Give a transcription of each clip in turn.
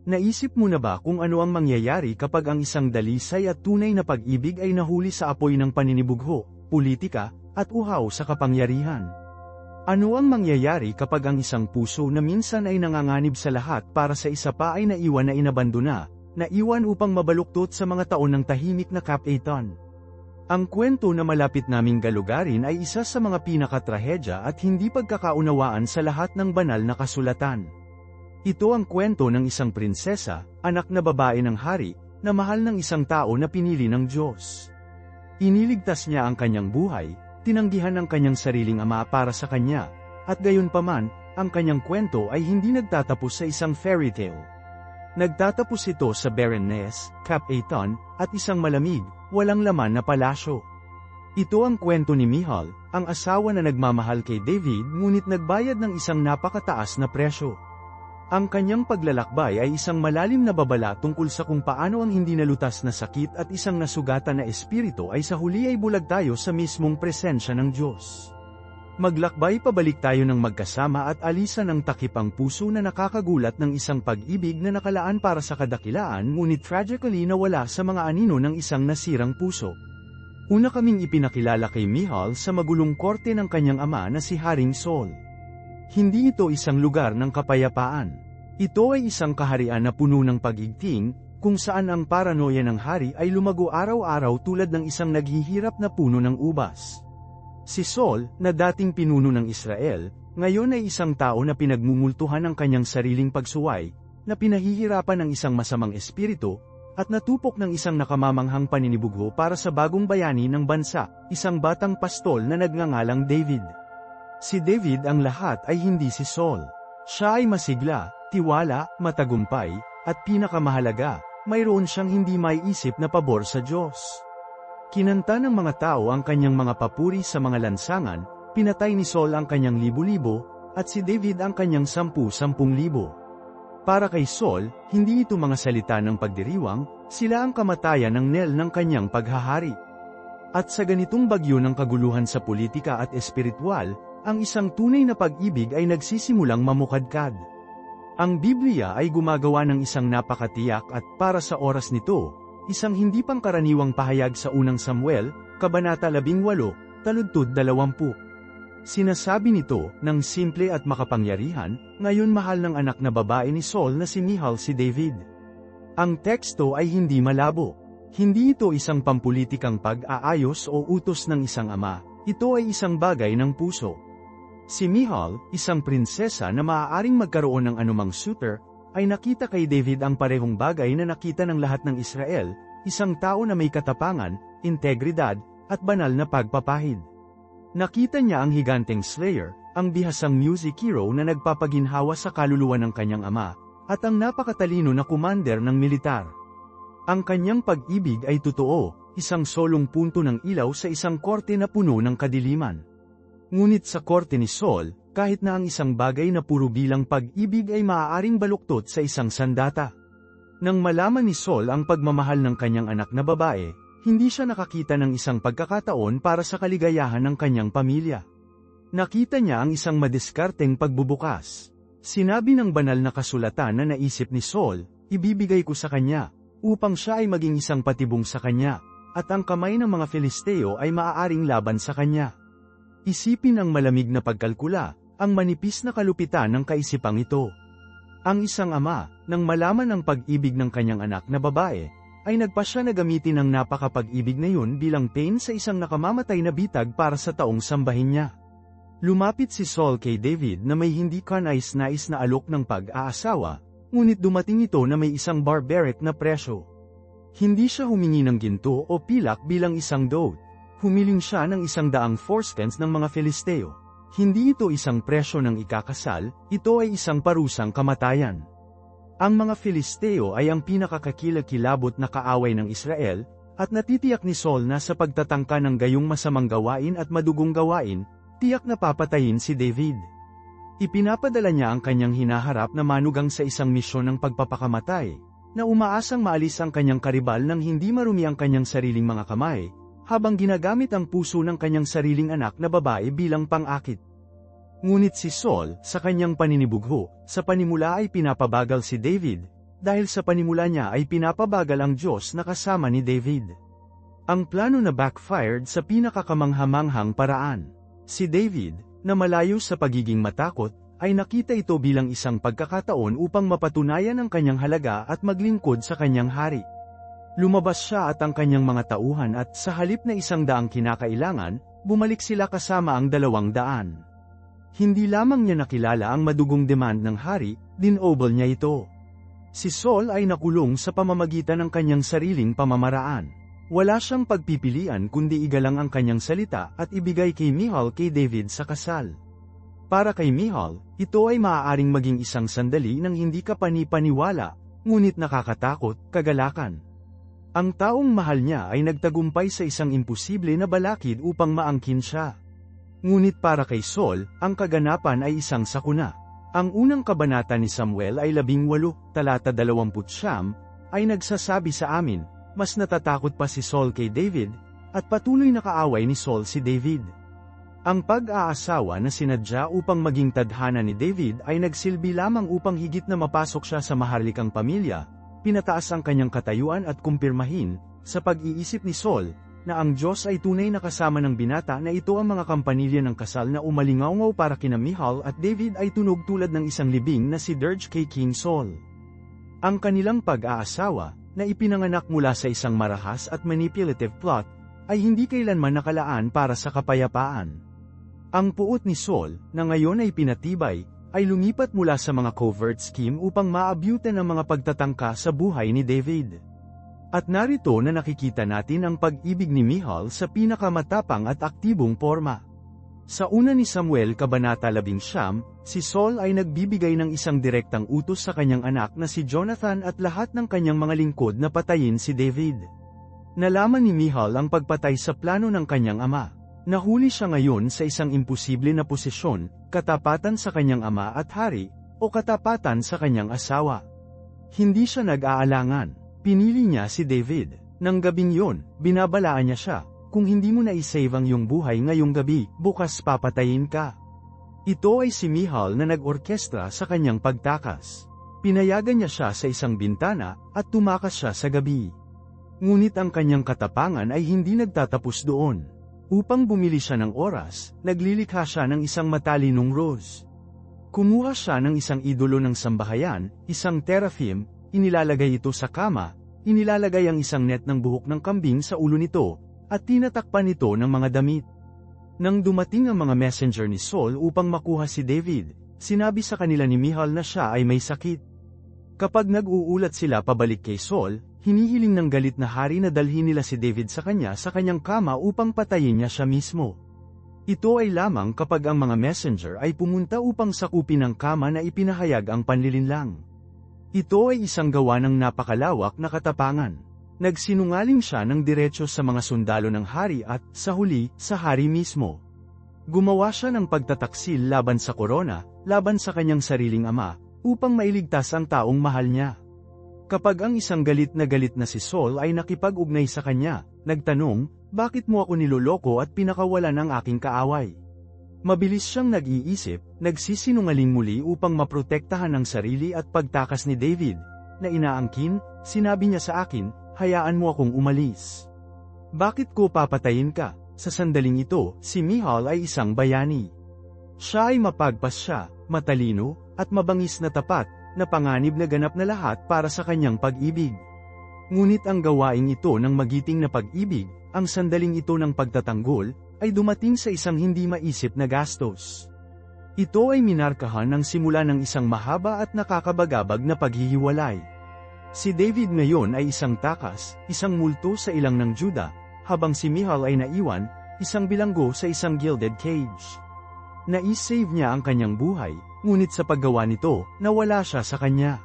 Naisip mo na ba kung ano ang mangyayari kapag ang isang dalisay at tunay na pag-ibig ay nahuli sa apoy ng paninibugho, politika, at uhaw sa kapangyarihan? Ano ang mangyayari kapag ang isang puso na minsan ay nanganganib sa lahat para sa isa pa ay naiwan na inabandona, naiwan upang mabaluktot sa mga taon ng tahimik na Cap-Aton? Ang kwento na malapit naming galugarin ay isa sa mga pinakatrahedya at hindi pagkakaunawaan sa lahat ng banal na kasulatan. Ito ang kwento ng isang prinsesa, anak na babae ng hari, na mahal ng isang tao na pinili ng Diyos. Iniligtas niya ang kanyang buhay, tinanggihan ang kanyang sariling ama para sa kanya, at gayunpaman, ang kanyang kwento ay hindi nagtatapos sa isang fairy tale. Nagtatapos ito sa barrenness, Cap-Aton, at isang malamig, walang laman na palasyo. Ito ang kwento ni Michal, ang asawa na nagmamahal kay David ngunit nagbayad ng isang napakataas na presyo. Ang kanyang paglalakbay ay isang malalim na babala tungkol sa kung paano ang hindi nalutas na sakit at isang nasugatan na espiritu ay sa huli ay bulag tayo sa mismong presensya ng Diyos. Maglakbay pabalik tayo ng magkasama at alisan ang takip ang puso na nakakagulat ng isang pag-ibig na nakalaan para sa kadakilaan ngunit tragically nawala sa mga anino ng isang nasirang puso. Una kaming ipinakilala kay Michal sa magulong korte ng kanyang ama na si Haring Saul. Hindi ito isang lugar ng kapayapaan. Ito ay isang kaharian na puno ng pag-igting, kung saan ang paranoia ng hari ay lumago araw-araw tulad ng isang naghihirap na puno ng ubas. Si Saul, na dating pinuno ng Israel, ngayon ay isang tao na pinagmumultuhan ng kanyang sariling pagsuway, na pinahihirapan ng isang masamang espiritu, at natupok ng isang nakamamanghang paninibugho para sa bagong bayani ng bansa, isang batang pastol na nagngangalang David. Si David ang lahat ay hindi si Saul. Siya ay masigla, tiwala, matagumpay, at pinakamahalaga, mayroon siyang hindi maiisip na pabor sa Diyos. Kinanta ng mga tao ang kanyang mga papuri sa mga lansangan, pinatay ni Saul ang kanyang libo-libo, at si David ang kanyang 10,000. Para kay Saul, hindi ito mga salita ng pagdiriwang, sila ang kamatayan ng Nel ng kanyang paghahari. At sa ganitong bagyo ng kaguluhan sa politika at espiritual, ang isang tunay na pag-ibig ay nagsisimulang mamukadkad. Ang Biblia ay gumagawa ng isang napakatiyak at, para sa oras nito, isang hindi pangkaraniwang pahayag sa unang Samuel, Kabanata 18, taludtod 20. Sinasabi nito, ng simple at makapangyarihan, ngayon mahal ng anak na babae ni Saul na si Michal si David. Ang teksto ay hindi malabo. Hindi ito isang pampulitikang pag-aayos o utos ng isang ama, ito ay isang bagay ng puso. Si Michal, isang prinsesa na maaaring magkaroon ng anumang suitor, ay nakita kay David ang parehong bagay na nakita ng lahat ng Israel, isang tao na may katapangan, integridad, at banal na pagpapahid. Nakita niya ang higanteng slayer, ang bihasang music hero na nagpapaginhawa sa kaluluwa ng kanyang ama, at ang napakatalino na commander ng militar. Ang kanyang pag-ibig ay totoo, isang solong punto ng ilaw sa isang korte na puno ng kadiliman. Ngunit sa korte ni Saul, kahit na ang isang bagay na puro bilang pag-ibig ay maaaring baluktot sa isang sandata. Nang malaman ni Saul ang pagmamahal ng kanyang anak na babae, hindi siya nakakita ng isang pagkakataon para sa kaligayahan ng kanyang pamilya. Nakita niya ang isang madiskarteng pagbubukas. Sinabi ng banal na kasulatan na naisip ni Saul, ibibigay ko sa kanya, upang siya ay maging isang patibong sa kanya, at ang kamay ng mga Filisteo ay maaaring laban sa kanya. Isipin ang malamig na pagkalkula, ang manipis na kalupitan ng kaisipang ito. Ang isang ama, nang malaman ang pag-ibig ng kanyang anak na babae, ay nagpasya na gamitin ang napakapag-ibig na yun bilang pain sa isang nakamamatay na bitag para sa taong sambahin niya. Lumapit si Saul kay David na may hindi kanais-nais na alok ng pag-aasawa, ngunit dumating ito na may isang barbaric na presyo. Hindi siya humingi ng ginto o pilak bilang isang dote. Humiling siya ng 100 foreskins ng mga Filisteo. Hindi ito isang presyo ng ikakasal, ito ay isang parusang kamatayan. Ang mga Filisteo ay ang pinakakakilakilabot na kaaway ng Israel, at natitiyak ni Saul na sa pagtatangka ng gayong masamang gawain at madugong gawain, tiyak na papatayin si David. Ipinapadala niya ang kanyang hinaharap na manugang sa isang misyon ng pagpapakamatay, na umaasang maalis ang kanyang karibal nang hindi marumi ang kanyang sariling mga kamay, habang ginagamit ang puso ng kanyang sariling anak na babae bilang pang-akit. Ngunit si Saul, sa kanyang paninibugho, sa panimula ay pinapabagal si David, dahil sa panimula niya ay pinapabagal ang Diyos na kasama ni David. Ang plano na backfired sa pinakakamanghamanghang paraan. Si David, na malayo sa pagiging matakot, ay nakita ito bilang isang pagkakataon upang mapatunayan ang kanyang halaga at maglingkod sa kanyang hari. Lumabas siya at ang kanyang mga tauhan at sa halip na 100 kinakailangan, bumalik sila kasama ang 200. Hindi lamang niya nakilala ang madugong demand ng hari, dinobol niya ito. Si Saul ay nakulong sa pamamagitan ng kanyang sariling pamamaraan. Wala siyang pagpipilian kundi igalang ang kanyang salita at ibigay kay Michal kay David sa kasal. Para kay Michal, ito ay maaaring maging isang sandali ng hindi kapani-paniwala, ngunit nakakatakot, kagalakan. Ang taong mahal niya ay nagtagumpay sa isang imposible na balakid upang maangkin siya. Ngunit para kay Saul, ang kaganapan ay isang sakuna. Ang unang kabanata ni Samuel ay 18, talata 29, ay nagsasabi sa amin, mas natatakot pa si Saul kay David, at patuloy na kaaway ni Saul si David. Ang pag-aasawa na sinadya upang maging tadhana ni David ay nagsilbi lamang upang higit na mapasok siya sa maharlikang pamilya, pinataas ang kanyang katayuan at kumpirmahin, sa pag-iisip ni Saul, na ang Diyos ay tunay na kasama ng binata na ito ang mga kampanilya ng kasal na umalingaw para kina Michal at David ay tunog tulad ng isang libing na si dirge kay King Saul. Ang kanilang pag-aasawa, na ipinanganak mula sa isang marahas at manipulative plot, ay hindi kailanman nakalaan para sa kapayapaan. Ang puot ni Saul, na ngayon ay pinatibay, ay lumipat mula sa mga covert scheme upang maabutan ang mga pagtatangka sa buhay ni David. At narito na nakikita natin ang pag-ibig ni Michal sa pinakamatapang at aktibong porma. Sa una ni Samuel Kabanata 11, si Saul ay nagbibigay ng isang direktang utos sa kanyang anak na si Jonathan at lahat ng kanyang mga lingkod na patayin si David. Nalaman ni Michal ang pagpatay sa plano ng kanyang ama. Nahuli siya ngayon sa isang imposible na posisyon, katapatan sa kanyang ama at hari, o katapatan sa kanyang asawa. Hindi siya nag-aalangan. Pinili niya si David. Nang gabing yon, binabalaan niya siya, kung hindi mo na isave ang iyong buhay ngayong gabi, bukas papatayin ka. Ito ay si Michal na nag-orkestra sa kanyang pagtakas. Pinayagan niya siya sa isang bintana, at tumakas siya sa gabi. Ngunit ang kanyang katapangan ay hindi nagtatapos doon. Upang bumili siya ng oras, naglilikha siya ng isang matalinong rose. Kumuha siya ng isang idolo ng sambahayan, isang teraphim, inilalagay ito sa kama, inilalagay ang isang net ng buhok ng kambing sa ulo nito, at tinatakpan ito ng mga damit. Nang dumating ang mga messenger ni Saul upang makuha si David, sinabi sa kanila ni Michal na siya ay may sakit. Kapag nag-uulat sila pabalik kay Saul, hinihiling ng galit na hari na dalhin nila si David sa kanyang kama upang patayin niya siya mismo. Ito ay lamang kapag ang mga messenger ay pumunta upang sakupin ang kama na ipinahayag ang panlilinlang. Ito ay isang gawa ng napakalawak na katapangan. Nagsinungaling siya ng diretso sa mga sundalo ng hari at, sa huli, sa hari mismo. Gumawa siya ng pagtataksil laban sa korona, laban sa kanyang sariling ama, upang mailigtas ang taong mahal niya. Kapag ang isang galit na si Saul ay nakipag-ugnay sa kanya, nagtanong, bakit mo ako niloloko at pinakawalan ng aking kaaway? Mabilis siyang nag-iisip, nagsisinungaling muli upang maprotektahan ang sarili at pagtakas ni David, na inaangkin, sinabi niya sa akin, hayaan mo akong umalis. Bakit ko papatayin ka? Sa sandaling ito, si Michal ay isang bayani. Siya ay mapagpasya, matalino, at mabangis na tapat, na panganib na ganap na lahat para sa kanyang pag-ibig. Ngunit ang gawaing ito ng magiting na pag-ibig, ang sandaling ito ng pagtatanggol, ay dumating sa isang hindi maisip na gastos. Ito ay minarkahan ng simula ng isang mahaba at nakakabagabag na paghihiwalay. Si David ngayon ay isang takas, isang multo sa ilang ng Juda, habang si Michal ay naiwan, isang bilanggo sa isang gilded cage. Nai-save niya ang kanyang buhay, ngunit sa paggawa nito, nawala siya sa kanya.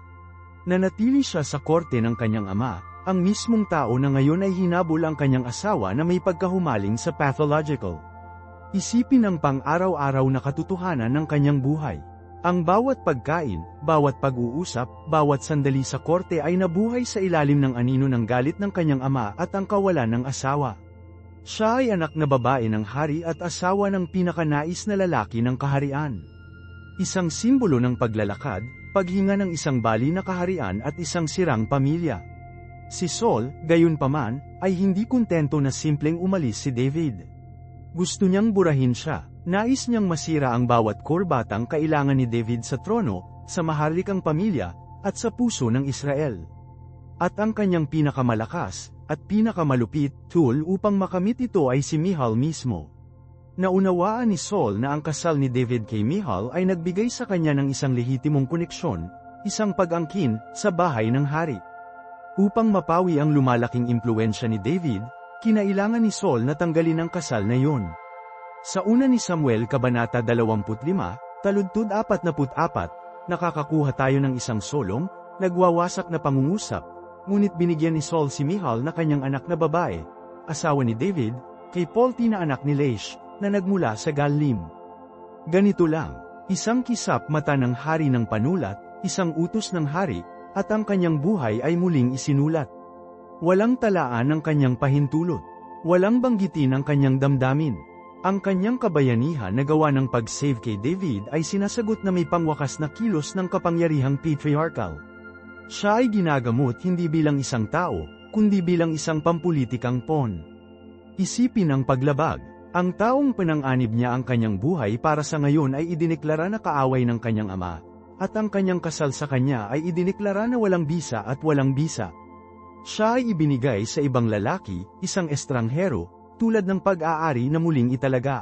Nanatili siya sa korte ng kanyang ama, ang mismong tao na ngayon ay hinabol ang kanyang asawa na may pagkahumaling sa pathological. Isipin ang pang-araw-araw na katotohanan ng kanyang buhay. Ang bawat pagkain, bawat pag-uusap, bawat sandali sa korte ay nabuhay sa ilalim ng anino ng galit ng kanyang ama at ang kawalan ng asawa. Siya ay anak na babae ng hari at asawa ng pinakanais na lalaki ng kaharian. isang simbolo ng paglalakad, paghinga ng isang bali na kaharian at isang sirang pamilya. Si Saul, gayunpaman, ay hindi kontento na simpleng umalis si David. Gusto niyang burahin siya, nais niyang masira ang bawat korbatang kailangan ni David sa trono, sa maharlikang pamilya, at sa puso ng Israel. At ang kanyang pinakamalakas, at pinakamalupit, tool upang makamit ito ay si Michal mismo. Naunawaan ni Saul na ang kasal ni David kay Michal ay nagbigay sa kanya ng isang lehitimong koneksyon, isang pag-angkin, sa bahay ng hari. Upang mapawi ang lumalaking impluensya ni David, kinailangan ni Saul na tanggalin ang kasal na iyon. Sa una ni Samuel Kabanata 25, taludtod 44, nakakakuha tayo ng isang solong, nagwawasak na pangungusap, ngunit binigyan ni Saul si Michal na kanyang anak na babae, asawa ni David, kay Palti na anak ni Laish, na nagmula sa Galim. Ganito lang, isang kisap mata ng hari ng panulat, isang utos ng hari, at ang kanyang buhay ay muling isinulat. Walang talaan ang kanyang pahintulot. Walang banggitin ang kanyang damdamin. Ang kanyang kabayanihan na gawa ng pag-save kay David ay sinasagot na may pangwakas na kilos ng kapangyarihang patriarchal. Siya ay ginagamot hindi bilang isang tao, kundi bilang isang pampulitikang pawn. Isipin ang paglabag. Ang taong pinang-anib niya ang kanyang buhay para sa ngayon ay idineklara na kaaway ng kanyang ama, at ang kanyang kasal sa kanya ay idineklara na walang bisa at walang bisa. Siya ay ibinigay sa ibang lalaki, isang estranghero, tulad ng pag-aari na muling italaga.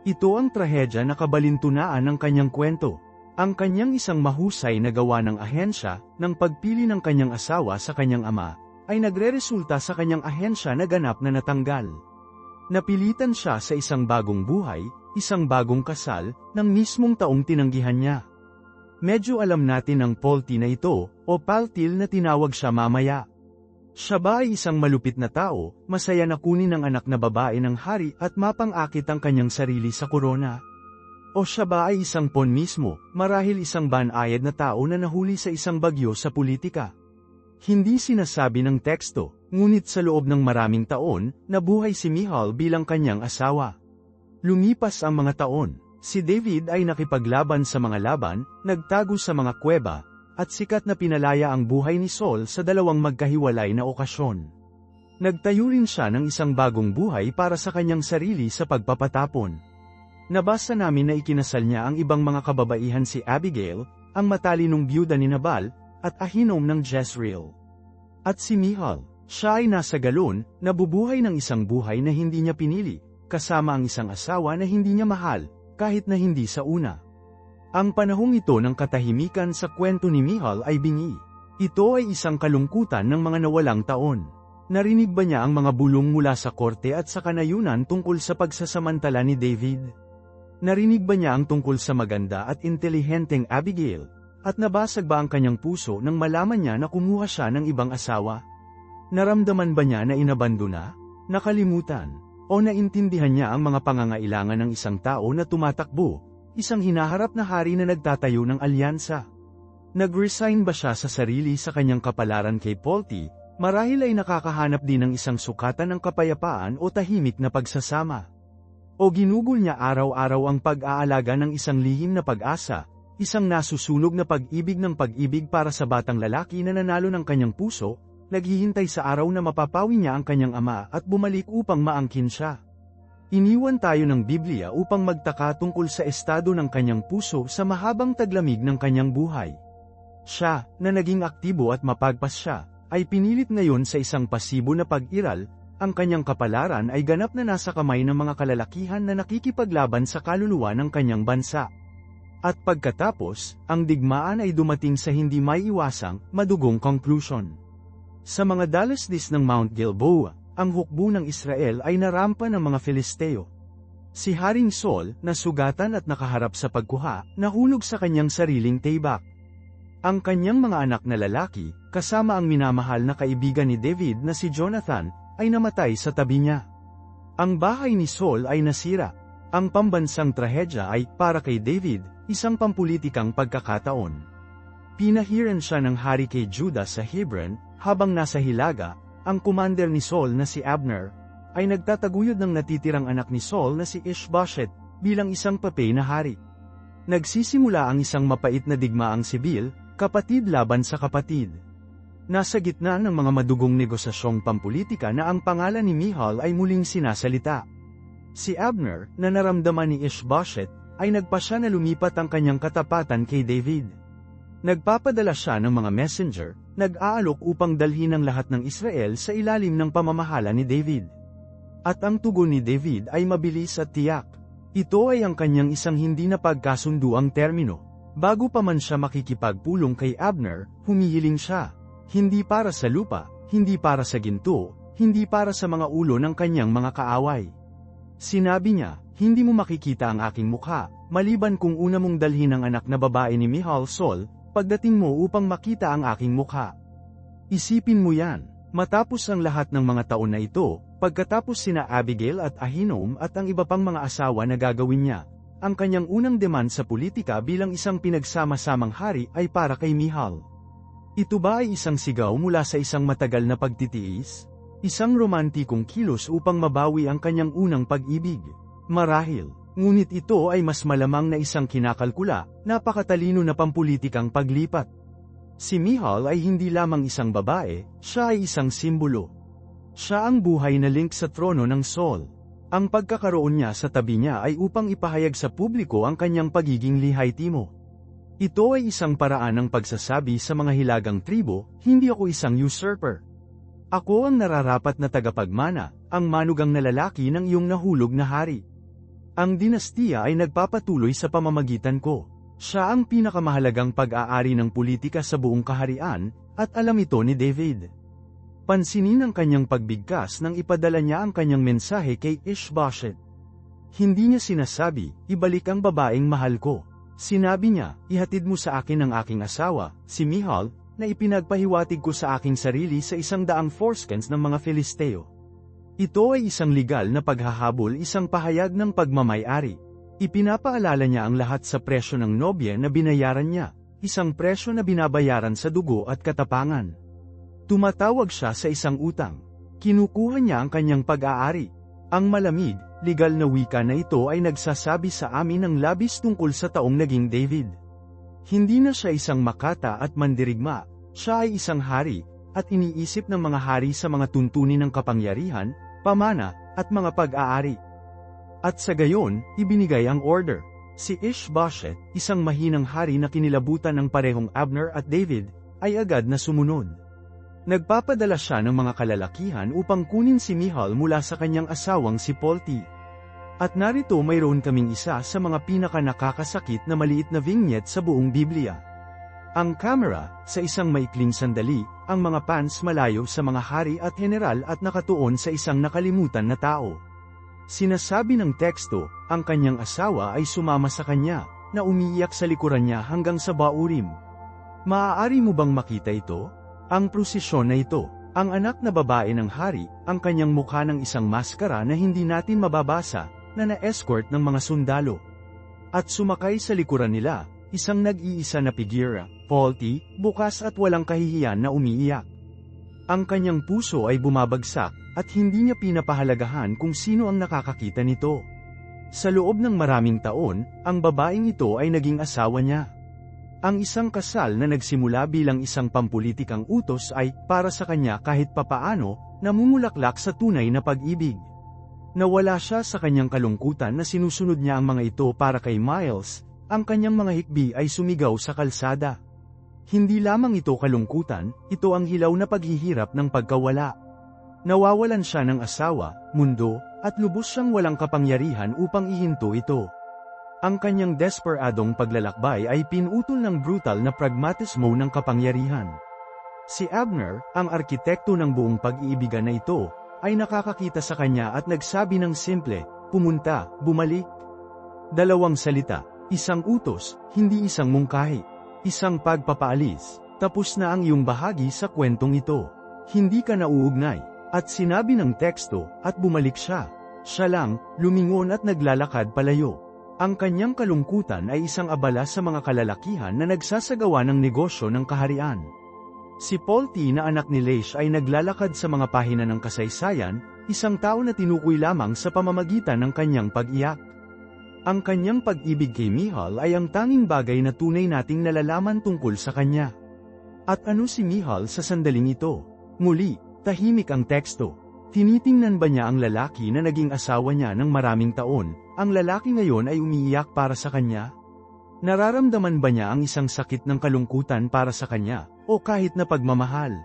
Ito ang trahedya na kabalintunaan ng kanyang kwento. Ang kanyang isang mahusay na gawa ng ahensya, ng pagpili ng kanyang asawa sa kanyang ama, ay nagreresulta sa kanyang ahensya na ganap na natanggal. Napilitan siya sa isang bagong buhay, isang bagong kasal, ng mismong taong tinanggihan niya. Medyo alam natin ang Palti na ito, o Paltil na tinawag siya mamaya. Siya ba ay isang malupit na tao, masaya na kunin ang anak na babae ng hari at mapang-akit ang kanyang sarili sa korona? O siya ba ay isang pawn mismo, marahil isang banayad na tao na nahuli sa isang bagyo sa politika? Hindi sinasabi ng teksto, ngunit sa loob ng maraming taon, nabuhay si Michal bilang kanyang asawa. Lumipas ang mga taon, si David ay nakipaglaban sa mga laban, nagtago sa mga kuweba, at sikat na pinalaya ang buhay ni Saul sa dalawang magkahiwalay na okasyon. Nagtayo rin siya ng isang bagong buhay para sa kanyang sarili sa pagpapatapon. Nabasa namin na ikinasal niya ang ibang mga kababaihan si Abigail, ang matalinong byuda ni Nabal, at Ahinom ng Jezreel. At si Michal, siya ay nasa galon, nabubuhay ng isang buhay na hindi niya pinili, kasama ang isang asawa na hindi niya mahal, kahit na hindi sa una. Ang panahong ito ng katahimikan sa kwento ni Michal ay bingi. Ito ay isang kalungkutan ng mga nawalang taon. Narinig ba niya ang mga bulong mula sa korte at sa kanayunan tungkol sa pagsasamantala ni David? Narinig ba niya ang tungkol sa maganda at intelihenteng Abigail? At nabasag ba ang kanyang puso nang malaman niya na kumuha siya ng ibang asawa? Naramdaman ba niya na inabandona? Nakalimutan? O naintindihan niya ang mga pangangailangan ng isang tao na tumatakbo, isang hinaharap na hari na nagtatayo ng alyansa? Nag-resign ba siya sa sarili sa kanyang kapalaran kay Palti, marahil ay nakakahanap din ng isang sukatan ng kapayapaan o tahimik na pagsasama? O ginugol niya araw-araw ang pag-aalaga ng isang lihim na pag-asa, isang nasusunog na pag-ibig ng pag-ibig para sa batang lalaki na nanalo ng kanyang puso, naghihintay sa araw na mapapawi niya ang kanyang ama at bumalik upang maangkin siya. Iniwan tayo ng Biblia upang magtaka tungkol sa estado ng kanyang puso sa mahabang taglamig ng kanyang buhay. Siya, na naging aktibo at mapagpas siya, ay pinilit ngayon sa isang pasibo na pag-iral. Ang kanyang kapalaran ay ganap na nasa kamay ng mga kalalakihan na nakikipaglaban sa kaluluwa ng kanyang bansa. At pagkatapos, ang digmaan ay dumating sa hindi maiiwasang, madugong conclusion. Sa mga dalasdis ng Mount Gilboa, ang hukbo ng Israel ay narampa ng mga Filisteo. Si Haring Saul, na sugatan at nakaharap sa pagkuha, nahulog sa kanyang sariling tibak. Ang kanyang mga anak na lalaki, kasama ang minamahal na kaibigan ni David na si Jonathan, ay namatay sa tabi niya. Ang bahay ni Saul ay nasira. Ang pambansang trahedya ay, para kay David, isang pampulitikang pagkakataon. Pinahiran siya ng hari kay Judah sa Hebron, habang nasa Hilaga, ang commander ni Saul na si Abner, ay nagtataguyod ng natitirang anak ni Saul na si Ishbosheth, bilang isang papay na hari. Nagsisimula ang isang mapait na digmaang sibil, kapatid laban sa kapatid. Nasa gitna ng mga madugong negosasyong pampulitika na ang pangalan ni Michal ay muling sinasalita. Si Abner, na naramdaman ni Ishbosheth, ay nagpasya na lumipat ang kanyang katapatan kay David. Nagpapadala siya ng mga messenger, nag-aalok upang dalhin ang lahat ng Israel sa ilalim ng pamamahala ni David. At ang tugon ni David ay mabilis at tiyak. Ito ay ang kanyang isang hindi napagkasunduang termino. Bago pa man siya makikipagpulong kay Abner, humihiling siya. Hindi para sa lupa, hindi para sa ginto, hindi para sa mga ulo ng kanyang mga kaaway. Sinabi niya, hindi mo makikita ang aking mukha, maliban kung una mong dalhin ang anak na babae ni Michal Saul, pagdating mo upang makita ang aking mukha. Isipin mo yan. Matapos ang lahat ng mga taon na ito, pagkatapos sina Abigail at Ahinoam at ang iba pang mga asawa na gagawin niya, ang kanyang unang demand sa politika bilang isang pinagsama-samang hari ay para kay Michal. Ito ba ay isang sigaw mula sa isang matagal na pagtitiis? Isang romantikong kilos upang mabawi ang kanyang unang pag-ibig? Marahil, ngunit ito ay mas malamang na isang kinakalkula, napakatalino na pampulitikang paglipat. Si Michal ay hindi lamang isang babae, siya ay isang simbolo. Siya ang buhay na link sa trono ng Saul. Ang pagkakaroon niya sa tabi niya ay upang ipahayag sa publiko ang kanyang pagiging lihaytimo. Ito ay isang paraan ng pagsasabi sa mga hilagang tribo, hindi ako isang usurper. Ako ang nararapat na tagapagmana, ang manugang na lalaki ng iyong nahulog na hari. Ang dinastiya ay nagpapatuloy sa pamamagitan ko. Siya ang pinakamahalagang pag-aari ng politika sa buong kaharian, at alam ito ni David. Pansinin ang kanyang pagbigkas nang ipadala niya ang kanyang mensahe kay Ishbosheth. Hindi niya sinasabi, ibalik ang babaeng mahal ko. Sinabi niya, ihatid mo sa akin ang aking asawa, si Michal, na ipinagpahiwatig ko sa aking sarili sa 100 foreskens ng mga Filisteo. Ito ay isang legal na paghahabol, isang pahayag ng pagmamay-ari. Ipinapaalala niya ang lahat sa presyo ng nobya na binayaran niya, isang presyo na binabayaran sa dugo at katapangan. Tumatawag siya sa isang utang. Kinukuha niya ang kanyang pag-aari. Ang malamig, legal na wika na ito ay nagsasabi sa amin ng labis tungkol sa taong naging David. Hindi na siya isang makata at mandirigma, siya ay isang hari, at iniisip ng mga hari sa mga tuntunin ng kapangyarihan, pamana, at mga pag-aari. At sa gayon, ibinigay ang order. Si Ishbosheth, isang mahinang hari na kinilabutan ng parehong Abner at David, ay agad na sumunod. Nagpapadala siya ng mga kalalakihan upang kunin si Michal mula sa kanyang asawang si Polti. At narito mayroon kaming isa sa mga pinaka-nakakasakit na maliit na vignette sa buong Biblia. Ang kamera, sa isang maikling sandali, ang mga pans malayo sa mga hari at general at nakatuon sa isang nakalimutan na tao. Sinasabi ng teksto, ang kanyang asawa ay sumama sa kanya, na umiiyak sa likuran niya hanggang sa Baurim. Maaari mo bang makita ito? Ang prosesyon na ito, ang anak na babae ng hari, ang kanyang mukha ng isang maskara na hindi natin mababasa, na na-escort ng mga sundalo. At sumakay sa likuran nila, isang nag-iisa na pigira, Polti, bukas at walang kahihiyan na umiiyak. Ang kanyang puso ay bumabagsak, at hindi niya pinapahalagahan kung sino ang nakakakita nito. Sa loob ng maraming taon, ang babaeng ito ay naging asawa niya. Ang isang kasal na nagsimula bilang isang pampulitikang utos ay, para sa kanya kahit papaano, namumulaklak sa tunay na pag-ibig. Nawala siya sa kanyang kalungkutan na sinusunod niya ang mga ito para kay Miles, ang kanyang mga hikbi ay sumigaw sa kalsada. Hindi lamang ito kalungkutan, ito ang hilaw na paghihirap ng pagkawala. Nawawalan siya ng asawa, mundo, at lubos siyang walang kapangyarihan upang ihinto ito. Ang kanyang desperadong paglalakbay ay pinutol ng brutal na pragmatismo ng kapangyarihan. Si Abner, ang arkitekto ng buong pag-iibigan na ito, ay nakakakita sa kanya at nagsabi ng simple, pumunta, bumalik. Dalawang salita, isang utos, hindi isang mungkahi. Isang pagpapaalis, tapos na ang iyong bahagi sa kwentong ito. Hindi ka nauugnay, at sinabi ng teksto, at bumalik siya. Siya lang, lumingon at naglalakad palayo. Ang kanyang kalungkutan ay isang abala sa mga kalalakihan na nagsasagawa ng negosyo ng kaharian. Si Polti na anak ni Laish ay naglalakad sa mga pahina ng kasaysayan, isang tao na tinukoy lamang sa pamamagitan ng kanyang pag-iyak. Ang kanyang pag-ibig kay Michal ay ang tanging bagay na tunay nating nalalaman tungkol sa kanya. At ano si Michal sa sandaling ito? Muli, tahimik ang teksto. Tinitingnan ba niya ang lalaki na naging asawa niya ng maraming taon? Ang lalaki ngayon ay umiiyak para sa kanya? Nararamdaman ba niya ang isang sakit ng kalungkutan para sa kanya, o kahit na pagmamahal?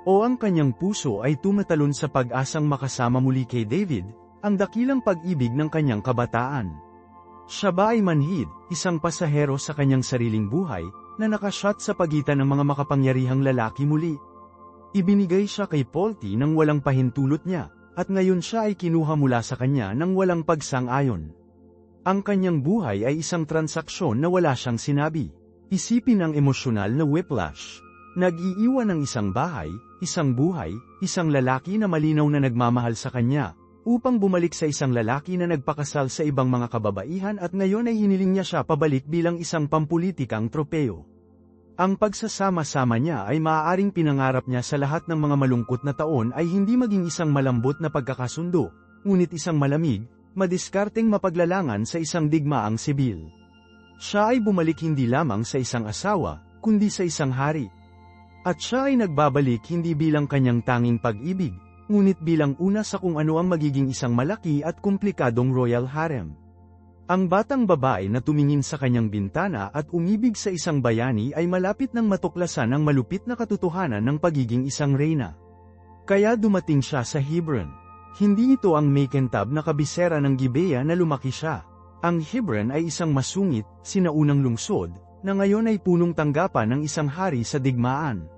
O ang kanyang puso ay tumatalon sa pag-asang makasama muli kay David, ang dakilang pag-ibig ng kanyang kabataan? Siya ba ay manhid, isang pasahero sa kanyang sariling buhay, na nakashot sa pagitan ng mga makapangyarihang lalaki muli? Ibinigay siya kay Polti nang walang pahintulot niya, at ngayon siya ay kinuha mula sa kanya nang walang pagsang-ayon. Ang kanyang buhay ay isang transaksyon na wala siyang sinabi. Isipin ang emosyonal na whiplash. Nag-iiwan ng isang bahay, isang buhay, isang lalaki na malinaw na nagmamahal sa kanya, upang bumalik sa isang lalaki na nagpakasal sa ibang mga kababaihan at ngayon ay hiniling niya siya pabalik bilang isang pampulitikang tropeo. Ang pagsasama-sama niya ay maaaring pinangarap niya sa lahat ng mga malungkot na taon ay hindi maging isang malambot na pagkakasundo, ngunit isang malamig, madiskarteng mapaglalangan sa isang digmaang sibil. Siya ay bumalik hindi lamang sa isang asawa, kundi sa isang hari. At siya ay nagbabalik hindi bilang kanyang tanging pag-ibig, ngunit bilang una sa kung ano ang magiging isang malaki at komplikadong royal harem. Ang batang babae na tumingin sa kanyang bintana at umibig sa isang bayani ay malapit nang matuklasan ang malupit na katotohanan ng pagiging isang reyna. Kaya dumating siya sa Hebron. Hindi ito ang makintab na kabisera ng Gibeya na lumaki siya. Ang Hebron ay isang masungit, sinaunang lungsod, na ngayon ay punong tanggapan ng isang hari sa digmaan.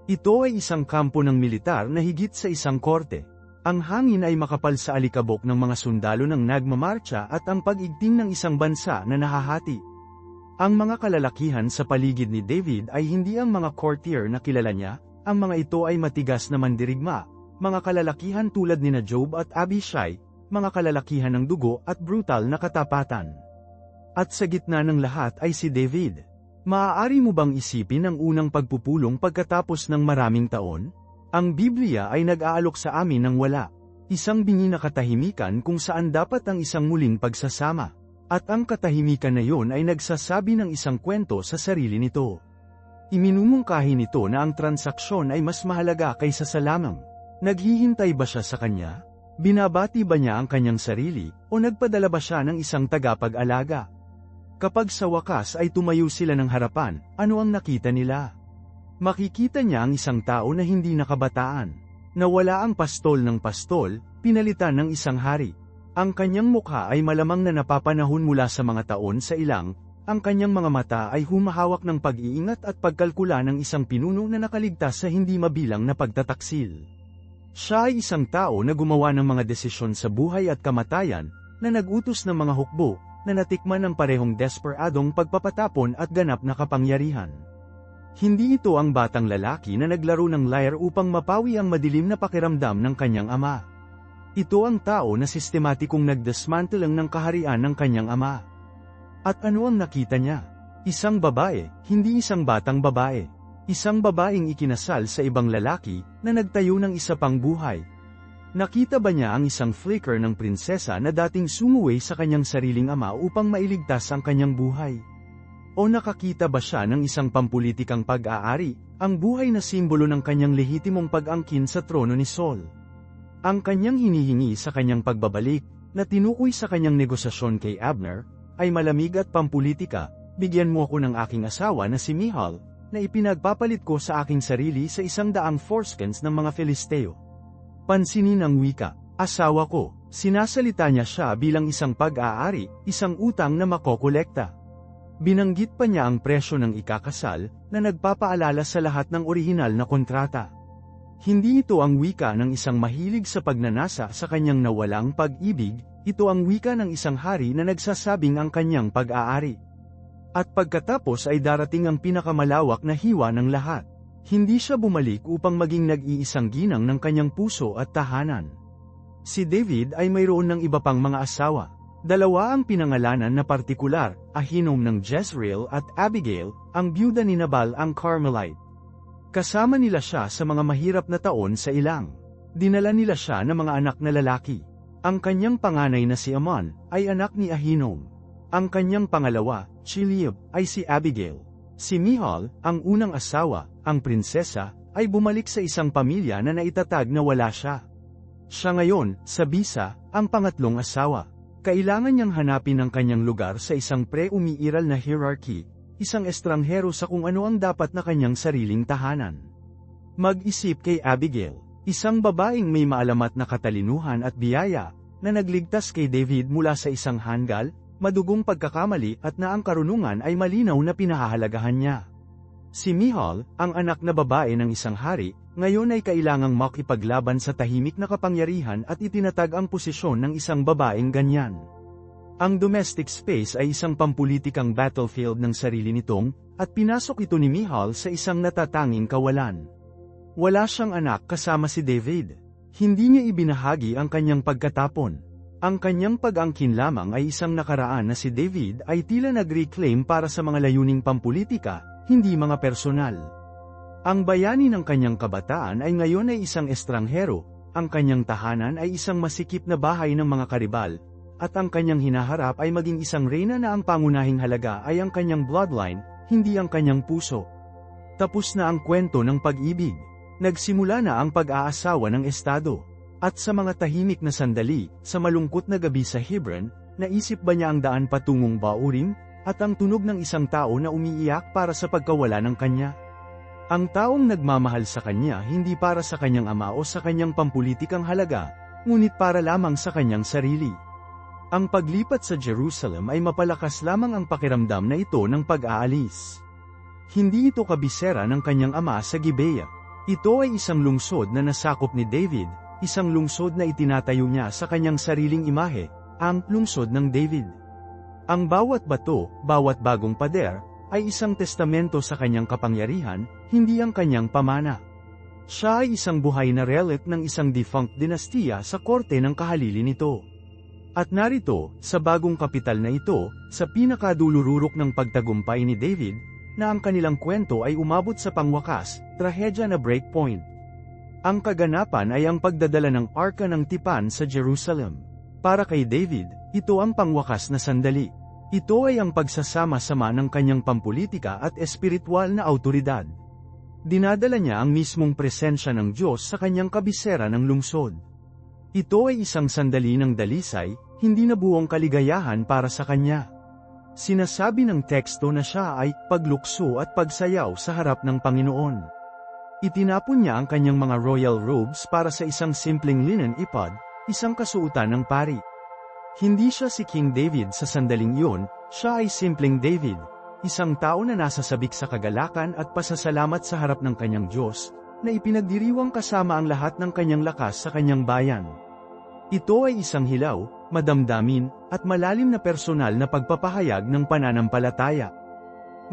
Ito ay isang kampo ng militar na higit sa isang korte. Ang hangin ay makapal sa alikabok ng mga sundalo ng nagmamarcha at ang pag-igting ng isang bansa na nahahati. Ang mga kalalakihan sa paligid ni David ay hindi ang mga courtier na kilala niya, ang mga ito ay matigas na mandirigma, mga kalalakihan tulad nina Job at Abishai, mga kalalakihan ng dugo at brutal na katapatan. At sa gitna ng lahat ay si David. Maaari mo bang isipin ang unang pagpupulong pagkatapos ng maraming taon? Ang Biblia ay nag-aalok sa amin ng wala. Isang bingi na katahimikan kung saan dapat ang isang muling pagsasama. At ang katahimikan na yon ay nagsasabi ng isang kwento sa sarili nito. Iminumungkahi nito na ang transaksyon ay mas mahalaga kaysa sa lamang. Naghihintay ba siya sa kanya? Binabati ba niya ang kanyang sarili, o nagpadala ba siya ng isang tagapag-alaga? Kapag sa wakas ay tumayo sila ng harapan, ano ang nakita nila? Makikita niya ang isang tao na hindi nakabataan. Nawala ang pastol ng pastol, pinalitan ng isang hari. Ang kanyang mukha ay malamang na napapanahon mula sa mga taon sa ilang, ang kanyang mga mata ay humahawak ng pag-iingat at pagkalkula ng isang pinuno na nakaligtas sa hindi mabilang na pagtataksil. Siya ay isang tao na gumawa ng mga desisyon sa buhay at kamatayan, na nagutos ng mga hukbo, na natikman ng parehong desperadong pagpapatapon at ganap na kapangyarihan. Hindi ito ang batang lalaki na naglaro ng lyre upang mapawi ang madilim na pakiramdam ng kanyang ama. Ito ang tao na sistematikong nagdesmantle ng kaharian ng kanyang ama. At ano ang nakita niya? Isang babae, hindi isang batang babae. Isang babaeng ikinasal sa ibang lalaki, na nagtayo ng isa pang buhay. Nakita ba niya ang isang flicker ng prinsesa na dating sumuway sa kanyang sariling ama upang mailigtas ang kanyang buhay? O nakakita ba siya ng isang pampulitikang pag-aari, ang buhay na simbolo ng kanyang lehitimong pag-angkin sa trono ni Saul? Ang kanyang hinihingi sa kanyang pagbabalik, na tinukoy sa kanyang negosasyon kay Abner, ay malamig at pampulitika, bigyan mo ako ng aking asawa na si Michal, na ipinagpapalit ko sa aking sarili sa 100 foreskins ng mga Filisteo. Pansinin ang wika, asawa ko, sinasalita niya siya bilang isang pag-aari, isang utang na makokolekta. Binanggit pa niya ang presyo ng ikakasal, na nagpapaalala sa lahat ng orihinal na kontrata. Hindi ito ang wika ng isang mahilig sa pagnanasa sa kanyang nawalang pag-ibig, ito ang wika ng isang hari na nagsasabing ang kanyang pag-aari. At pagkatapos ay darating ang pinakamalawak na hiwa ng lahat. Hindi siya bumalik upang maging nag-iisang ginang ng kanyang puso at tahanan. Si David ay mayroon ng iba pang mga asawa. 2 ang pinangalanan na partikular, Ahinom ng Jezreel at Abigail, ang byuda ni Nabal ang Carmelite. Kasama nila siya sa mga mahirap na taon sa ilang. Dinala nila siya ng mga anak na lalaki. Ang kanyang panganay na si Amon, ay anak ni Ahinom. Ang kanyang pangalawa, Chileab, ay si Abigail. Si Michal, ang unang asawa, ang prinsesa, ay bumalik sa isang pamilya na naitatag na wala siya. Siya ngayon, Sabisa, ang pangatlong asawa. Kailangan niyang hanapin ang kanyang lugar sa isang pre-umiiral na hierarchy, isang estranghero sa kung ano ang dapat na kanyang sariling tahanan. Mag-isip kay Abigail, isang babaeng may maalamat na katalinuhan at biyaya, na nagligtas kay David mula sa isang hanggal, madugong pagkakamali at na ang karunungan ay malinaw na pinahahalagahan niya. Si Michal, ang anak na babae ng isang hari, ngayon ay kailangang makipaglaban sa tahimik na kapangyarihan at itinatag ang posisyon ng isang babaeng ganyan. Ang domestic space ay isang pampulitikang battlefield ng sarili nitong, at pinasok ito ni Michal sa isang natatanging kawalan. Wala siyang anak kasama si David. Hindi niya ibinahagi ang kanyang pagkatapon. Ang kanyang pag-angkin lamang ay isang nakaraan na si David ay tila nag-reclaim para sa mga layuning pampulitika, hindi mga personal. Ang bayani ng kanyang kabataan ay ngayon ay isang estranghero, ang kanyang tahanan ay isang masikip na bahay ng mga karibal, at ang kanyang hinaharap ay maging isang reyna na ang pangunahing halaga ay ang kanyang bloodline, hindi ang kanyang puso. Tapos na ang kwento ng pag-ibig. Nagsimula na ang pag-aasawa ng estado. At sa mga tahimik na sandali, sa malungkot na gabi sa Hebron, naisip ba niya ang daan patungong Baurim, at ang tunog ng isang tao na umiiyak para sa pagkawala ng kanya? Ang taong nagmamahal sa kanya hindi para sa kanyang ama o sa kanyang pampulitikang halaga, ngunit para lamang sa kanyang sarili. Ang paglipat sa Jerusalem ay mapalakas lamang ang pakiramdam na ito ng pag-aalis. Hindi ito kabisera ng kanyang ama sa Gibea. Ito ay isang lungsod na nasakop ni David, isang lungsod na itinatayo niya sa kanyang sariling imahe, ang lungsod ng David. Ang bawat bato, bawat bagong pader, ay isang testamento sa kanyang kapangyarihan, hindi ang kanyang pamana. Siya ay isang buhay na relic ng isang defunct dinastiya sa korte ng kahalili nito. At narito, sa bagong kapital na ito, sa pinakadulururok ng pagtagumpay ni David, na ang kanilang kwento ay umabot sa pangwakas, trahedya na breakpoint. Ang kaganapan ay ang pagdadala ng Arka ng Tipan sa Jerusalem. Para kay David, ito ang pangwakas na sandali. Ito ay ang pagsasama-sama ng kanyang pampulitika at espiritual na autoridad. Dinadala niya ang mismong presensya ng Diyos sa kanyang kabisera ng lungsod. Ito ay isang sandali ng dalisay, hindi na buong kaligayahan para sa kanya. Sinasabi ng teksto na siya ay paglukso at pagsayaw sa harap ng Panginoon. Itinapon niya ang kanyang mga royal robes para sa isang simpleng linen ipod, isang kasuotan ng pari. Hindi siya si King David sa sandaling iyon, siya ay simpleng David, isang tao na nasasabik sa kagalakan at pasasalamat sa harap ng kanyang Diyos, na ipinagdiriwang kasama ang lahat ng kanyang lakas sa kanyang bayan. Ito ay isang hilaw, madamdamin, at malalim na personal na pagpapahayag ng pananampalataya.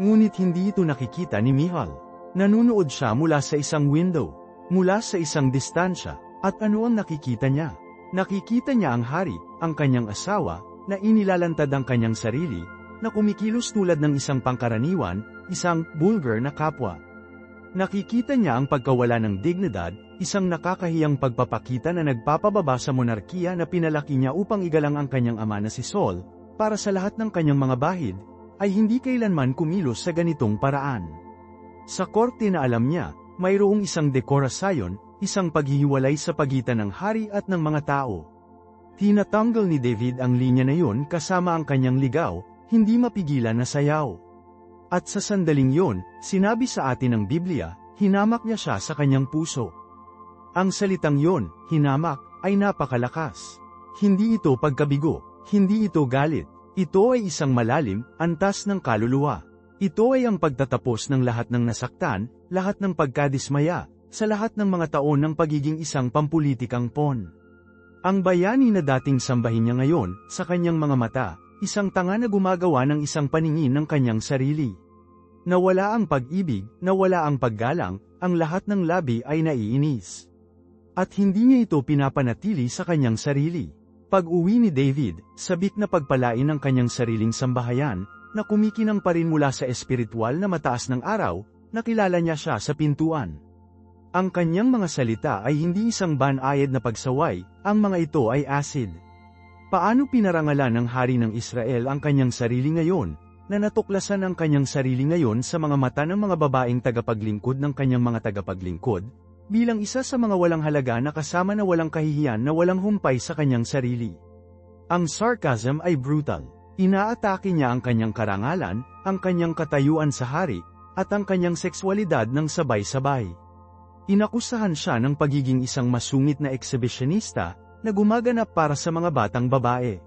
Ngunit hindi ito nakikita ni Michal. Nanunood siya mula sa isang window, mula sa isang distansya, at ano ang nakikita niya? Nakikita niya ang hari, ang kanyang asawa, na inilalantad ang kanyang sarili, na kumikilos tulad ng isang pangkaraniwan, isang vulgar na kapwa. Nakikita niya ang pagkawala ng dignidad, isang nakakahiyang pagpapakita na nagpapababa sa monarkiya na pinalaki niya upang igalang ang kanyang ama na si Saul, para sa lahat ng kanyang mga bahid, ay hindi kailanman kumilos sa ganitong paraan. Sa korte na alam niya, mayroong isang dekorasyon, isang paghihiwalay sa pagitan ng hari at ng mga tao. Tinatanggal ni David ang linya na yun kasama ang kanyang ligaw, hindi mapigilan na sayaw. At sa sandaling yon, sinabi sa atin ng Biblia, hinamak niya siya sa kanyang puso. Ang salitang yon, hinamak, ay napakalakas. Hindi ito pagkabigo, hindi ito galit. Ito ay isang malalim, antas ng kaluluwa. Ito ay ang pagtatapos ng lahat ng nasaktan, lahat ng pagkadismaya, sa lahat ng mga taon ng pagiging isang pampulitikang pawn. Ang bayani na dating sambahin niya ngayon, sa kanyang mga mata, isang tanga na gumagawa ng isang paningin ng kanyang sarili. Nawala ang pag-ibig, nawala ang paggalang, ang lahat ng labi ay naiinis. At hindi niya ito pinapanatili sa kanyang sarili. Pag-uwi ni David, sabik na pagpalain ng kanyang sariling sambahayan, na kumikinang pa rin mula sa espiritual na mataas ng araw, nakilala niya siya sa pintuan. Ang kanyang mga salita ay hindi isang banayad na pagsaway, ang mga ito ay acid. Paano pinarangalan ng hari ng Israel ang kanyang sarili ngayon, na natuklasan ang kanyang sarili ngayon sa mga mata ng mga babaeng tagapaglingkod ng kanyang mga tagapaglingkod, bilang isa sa mga walang halaga na kasama na walang kahihiyan na walang humpay sa kanyang sarili. Ang sarcasm ay brutal. Inaatake niya ang kanyang karangalan, ang kanyang katayuan sa hari, at ang kanyang sekswalidad ng sabay-sabay. Inakusahan siya ng pagiging isang masungit na exhibitionista, na gumaganap para sa mga batang babae.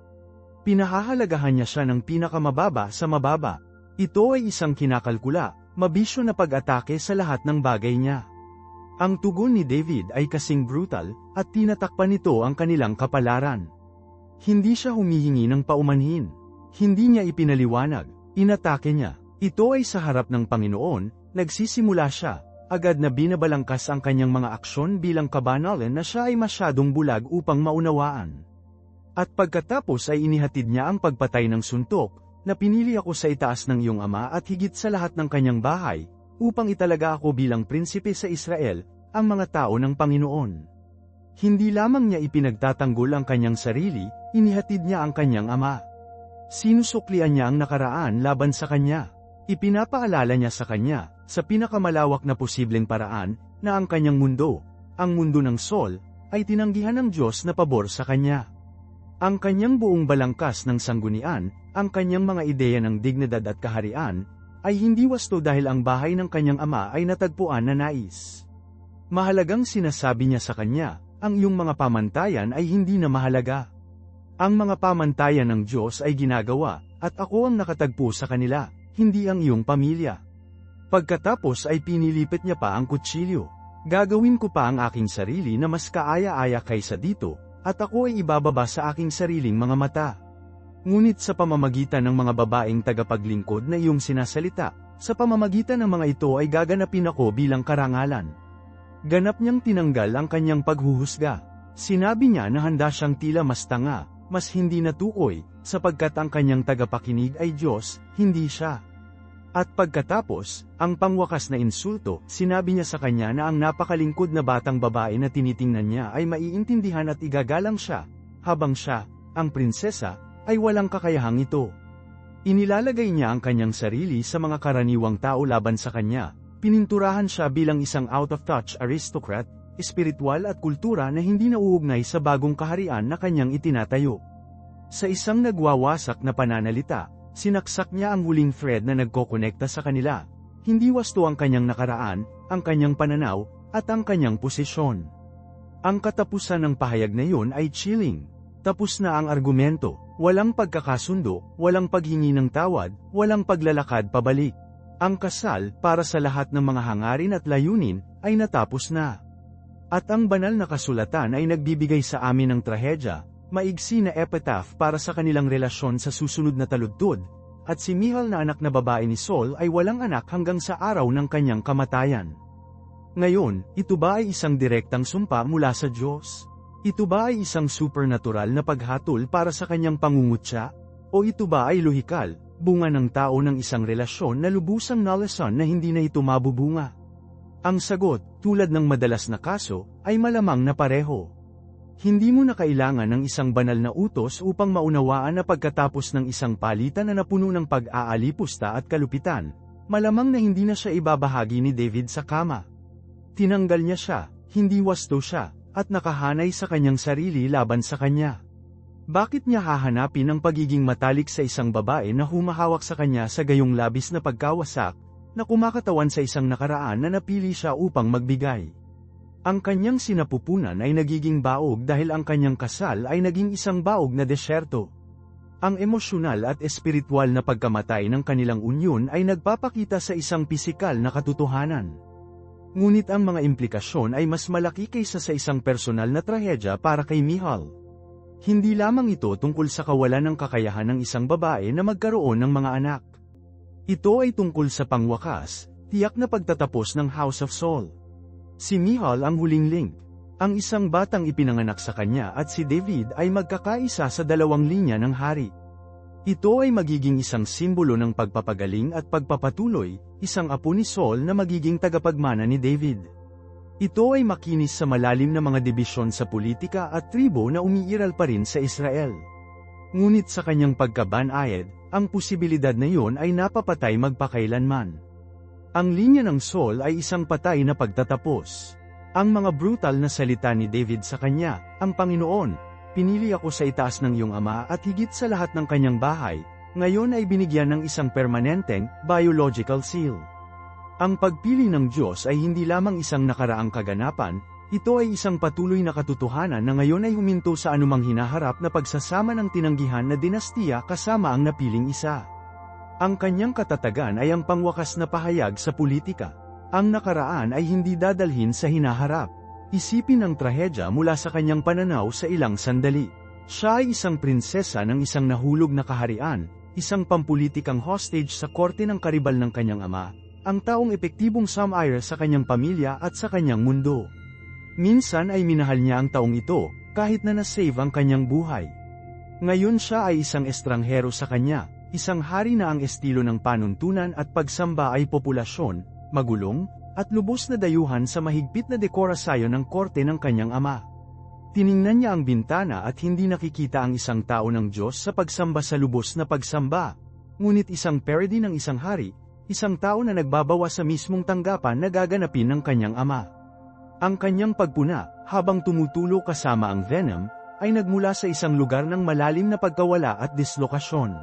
Pinahahalagahan niya siya ng pinakamababa sa mababa. Ito ay isang kinakalkula, mabisyo na pag-atake sa lahat ng bagay niya. Ang tugon ni David ay kasing brutal, at tinatakpan nito ang kanilang kapalaran. Hindi siya humihingi ng paumanhin. Hindi niya ipinaliwanag, inatake niya. Ito ay sa harap ng Panginoon, nagsisimula siya. Agad na binabalangkas ang kanyang mga aksyon bilang kabanalan na siya ay masyadong bulag upang maunawaan. At pagkatapos ay inihatid niya ang pagpatay ng suntok, na pinili ako sa itaas ng iyong ama at higit sa lahat ng kanyang bahay, upang italaga ako bilang prinsipe sa Israel, ang mga tao ng Panginoon. Hindi lamang niya ipinagtatanggol ang kanyang sarili, inihatid niya ang kanyang ama. Sinusuklian niya ang nakaraan laban sa kanya. Ipinapaalala niya sa kanya, sa pinakamalawak na posibleng paraan, na ang kanyang mundo, ang mundo ng Sol, ay tinanggihan ng Diyos na pabor sa kanya. Ang kanyang buong balangkas ng sanggunian, ang kanyang mga ideya ng dignidad at kaharian, ay hindi wasto dahil ang bahay ng kanyang ama ay natagpuan na nais. Mahalagang sinasabi niya sa kanya, ang iyong mga pamantayan ay hindi na mahalaga. Ang mga pamantayan ng Diyos ay ginagawa, at ako ang nakatagpo sa kanila, hindi ang iyong pamilya. Pagkatapos ay pinilipit niya pa ang kutsilyo. Gagawin ko pa ang aking sarili na mas kaaya-aya kaysa dito, at ako ay ibababa sa aking sariling mga mata. Ngunit sa pamamagitan ng mga babaeng tagapaglingkod na iyong sinasalita, sa pamamagitan ng mga ito ay gaganapin ako bilang karangalan. Ganap niyang tinanggal ang kanyang paghuhusga. Sinabi niya na handa siyang tila mas tanga, mas hindi natukoy, sapagkat ang kanyang tagapakinig ay Diyos, hindi siya. At pagkatapos, ang pangwakas na insulto, sinabi niya sa kanya na ang napakalingkod na batang babae na tinitingnan niya ay maiintindihan at igagalang siya, habang siya, ang prinsesa, ay walang kakayahang ito. Inilalagay niya ang kanyang sarili sa mga karaniwang tao laban sa kanya, pininturahan siya bilang isang out-of-touch aristocrat, espiritual at kultura na hindi nauugnay sa bagong kaharian na kanyang itinatayo. Sa isang nagwawasak na pananalita, sinaksak niya ang huling thread na nagkokonekta sa kanila. Hindi wasto ang kanyang nakaraan, ang kanyang pananaw, at ang kanyang posisyon. Ang katapusan ng pahayag na iyon ay chilling. Tapos na ang argumento, walang pagkakasundo, walang paghingi ng tawad, walang paglalakad pabalik. Ang kasal, para sa lahat ng mga hangarin at layunin, ay natapos na. At ang banal na kasulatan ay nagbibigay sa amin ng trahedya, maigsi na epitaph para sa kanilang relasyon sa susunod na taludtod, at si Michal na anak na babae ni Saul ay walang anak hanggang sa araw ng kanyang kamatayan. Ngayon, ito ba ay isang direktang sumpa mula sa Diyos? Ito ba ay isang supernatural na paghatol para sa kanyang pangungutya? O ito ba ay lohikal, bunga ng tao ng isang relasyon na lubusang nalasan na hindi na ito mabubunga? Ang sagot, tulad ng madalas na kaso, ay malamang na pareho. Hindi mo na kailangan ng isang banal na utos upang maunawaan na pagkatapos ng isang palitan na napuno ng pag-aalipusta at kalupitan, malamang na hindi na siya ibabahagi ni David sa kama. Tinanggal niya siya, hindi wasto siya, at nakahanay sa kanyang sarili laban sa kanya. Bakit niya hahanapin ang pagiging matalik sa isang babae na humahawak sa kanya sa gayong labis na pagkawasak, na kumakatawan sa isang nakaraan na napili siya upang magbigay? Ang kanyang sinapupunan ay nagiging baog dahil ang kanyang kasal ay naging isang baog na desyerto. Ang emosyonal at espiritual na pagkamatay ng kanilang unyon ay nagpapakita sa isang pisikal na katotohanan. Ngunit ang mga implikasyon ay mas malaki kaysa sa isang personal na trahedya para kay Michal. Hindi lamang ito tungkol sa kawalan ng kakayahan ng isang babae na magkaroon ng mga anak. Ito ay tungkol sa pangwakas, tiyak na pagtatapos ng House of Saul. Si Michal ang huling link. Ang isang batang ipinanganak sa kanya at si David ay magkakaisa sa dalawang linya ng hari. Ito ay magiging isang simbolo ng pagpapagaling at pagpapatuloy, isang apo ni Saul na magiging tagapagmana ni David. Ito ay makinis sa malalim na mga dibisyon sa politika at tribo na umiiral pa rin sa Israel. Ngunit sa kanyang pagkabanayad, ang posibilidad na iyon ay napapatay magpakailanman. Ang linya ng Saul ay isang patay na pagtatapos. Ang mga brutal na salita ni David sa kanya, "Ang Panginoon, pinili ako sa itaas ng iyong ama at higit sa lahat ng kanyang bahay," ngayon ay binigyan ng isang permanenteng, biological seal. Ang pagpili ng Diyos ay hindi lamang isang nakaraang kaganapan, ito ay isang patuloy na katotohanan na ngayon ay huminto sa anumang hinaharap na pagsasama ng tinanggihan na dinastiya kasama ang napiling isa. Ang kanyang katatagan ay ang pangwakas na pahayag sa politika. Ang nakaraan ay hindi dadalhin sa hinaharap. Isipin ang trahedya mula sa kanyang pananaw sa ilang sandali. Siya ay isang prinsesa ng isang nahulog na kaharian, isang pampulitikang hostage sa korte ng karibal ng kanyang ama, ang taong epektibong sumire sa kanyang pamilya at sa kanyang mundo. Minsan ay minahal niya ang taong ito, kahit na nasave ang kanyang buhay. Ngayon siya ay isang estranghero sa kanya, isang hari na ang estilo ng panuntunan at pagsamba ay populasyon, magulong, at lubos na dayuhan sa mahigpit na dekorasyon ng korte ng kanyang ama. Tiningnan niya ang bintana at hindi nakikita ang isang tao ng Diyos sa pagsamba sa lubos na pagsamba, ngunit isang parody ng isang hari, isang tao na nagbabawa sa mismong tanggapan na gaganapin ng kanyang ama. Ang kanyang pagpuna, habang tumutulo kasama ang venom, ay nagmula sa isang lugar ng malalim na pagkawala at dislokasyon.